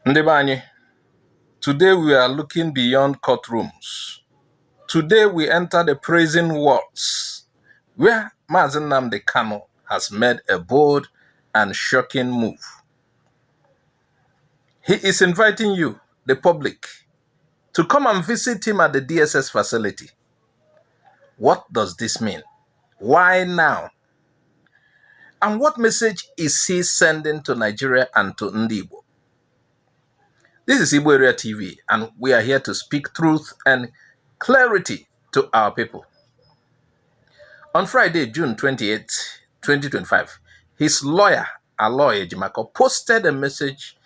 Ndebanye, today we are looking beyond courtrooms. Today we enter the prison wards, where Mazi Nnamdi Kanu has made a bold and shocking move. He is inviting you, the public, to come and visit him at the DSS facility. What does this mean? Why now? And what message is he sending to Nigeria and to Igbo? This is IGBO AREA TV, and we are here to speak truth and clarity to our people. On Friday, June 28, 2025, his lawyer, Aloy Ejimako, posted a message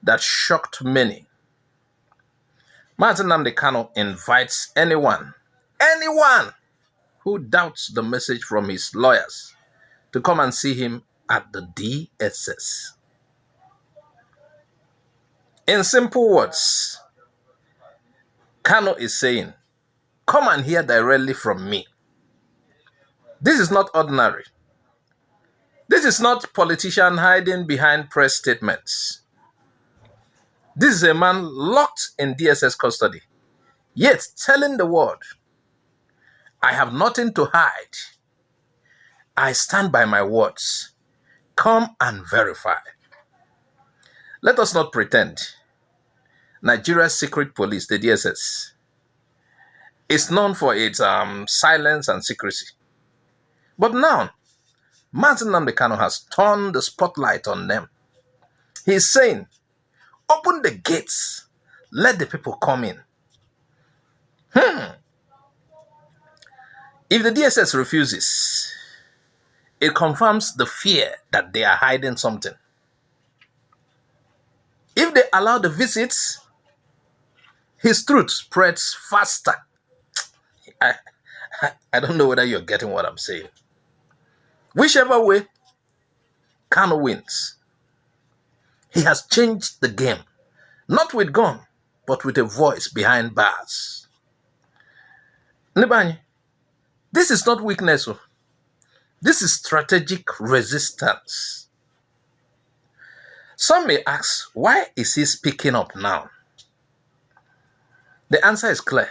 that shocked many. Mazi Nnamdi Kanu invites anyone who doubts the message from his lawyers to come and see him at the DSS. In simple words, Kanu is saying, come and hear directly from me. This is not ordinary. This is not politician hiding behind press statements. This is a man locked in DSS custody, yet telling the world, I have nothing to hide. I stand by my words. Come and verify. Let us not pretend. Nigeria's secret police, the DSS, is known for its silence and secrecy. But now, Mazi Nnamdi Kanu has turned the spotlight on them. He is saying, open the gates. Let the people come in. If the DSS refuses, it confirms the fear that they are hiding something. If they allow the visits, his truth spreads faster. I don't know whether you're getting what I'm saying. Whichever way, Kanu wins. He has changed the game, not with gun, but with a voice behind bars. Nibanye, this is not weakness. This is strategic resistance. Some may ask, why is he speaking up now? The answer is clear.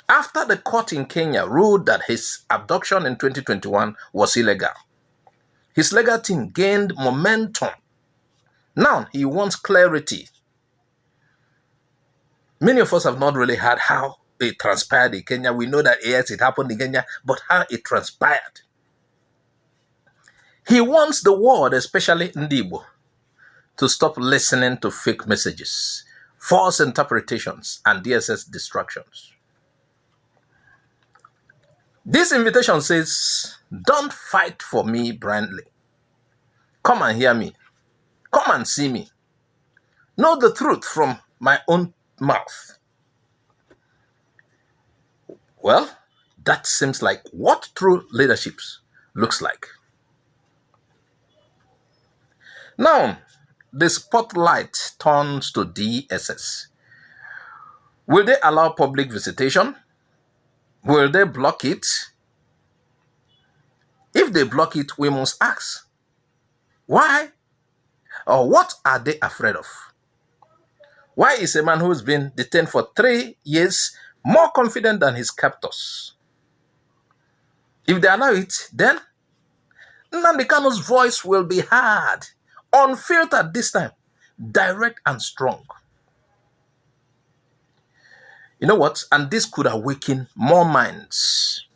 After the court in Kenya ruled that his abduction in 2021 was illegal, his legal team gained momentum. Now he wants clarity. Many of us have not really heard how it transpired in Kenya. We know that yes, it happened in Kenya, but how it transpired. He wants the world, especially Igbo, to stop listening to fake messages, false interpretations, and DSS distractions. This invitation says, don't fight for me blindly. Come and hear me. Come and see me. Know the truth from my own mouth. Well, that seems like what true leadership looks like. Now, the spotlight turns to DSS. Will they allow public visitation? Will they block it? If they block it, we must ask, why? Or what are they afraid of? Why is a man who's been detained for 3 years more confident than his captors? If they allow it, then Nnamdi Kanu's voice will be heard, unfiltered this time, direct and strong. You know what? And this could awaken more minds.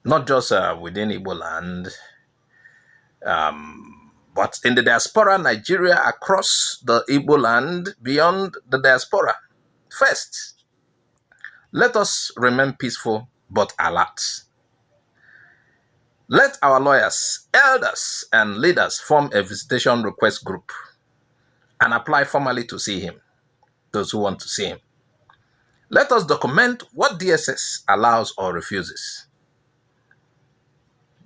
Not just within Igbo land, but in the diaspora, Nigeria, across the Igbo land, beyond the diaspora. First, let us remain peaceful but alert. Let our lawyers, elders, and leaders form a visitation request group and apply formally to see him, those who want to see him. Let us document what DSS allows or refuses.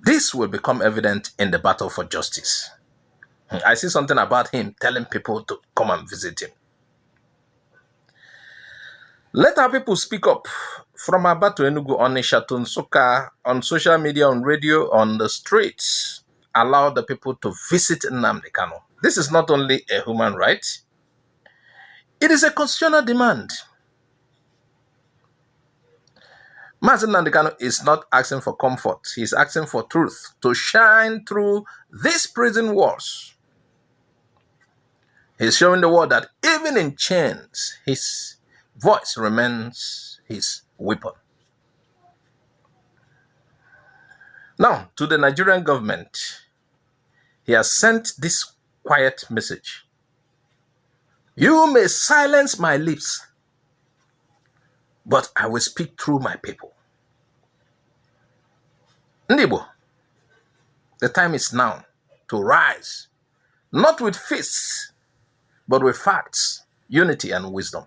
This will become evident in the battle for justice. I see something about him telling people to come and visit him. Let our people speak up. From Aba to Enugu, Onitsha to Nsukka, on social media, on radio, on the streets. Allow the people to visit Nnamdi Kanu This is not only a human right, it is a constitutional demand. Mazi Nnamdi Kanu is not asking for comfort. He's asking for truth to shine through these prison walls. He's showing the world that even in chains, his voice remains his weapon. Now, to the Nigerian government, he has sent this quiet message. You may silence my lips, but I will speak through my people. Ndibo, the time is now to rise, not with fists, but with facts, unity, and wisdom.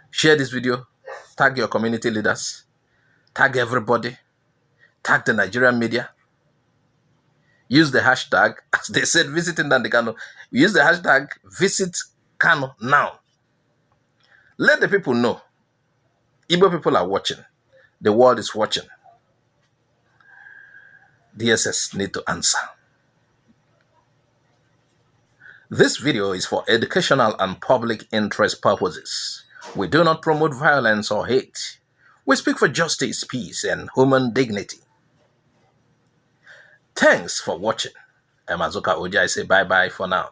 Share this video, tag your community leaders, tag everybody, tag the Nigerian media. Use the hashtag, as they said, visiting Nnamdi Kanu. Use the hashtag, visit Kanu now. Let the people know. Igbo people are watching. The world is watching. DSS need to answer. This video is for educational and public interest purposes. We do not promote violence or hate. We speak for justice, peace, and human dignity. Thanks for watching. I'm Azuka Oji. I say bye-bye for now.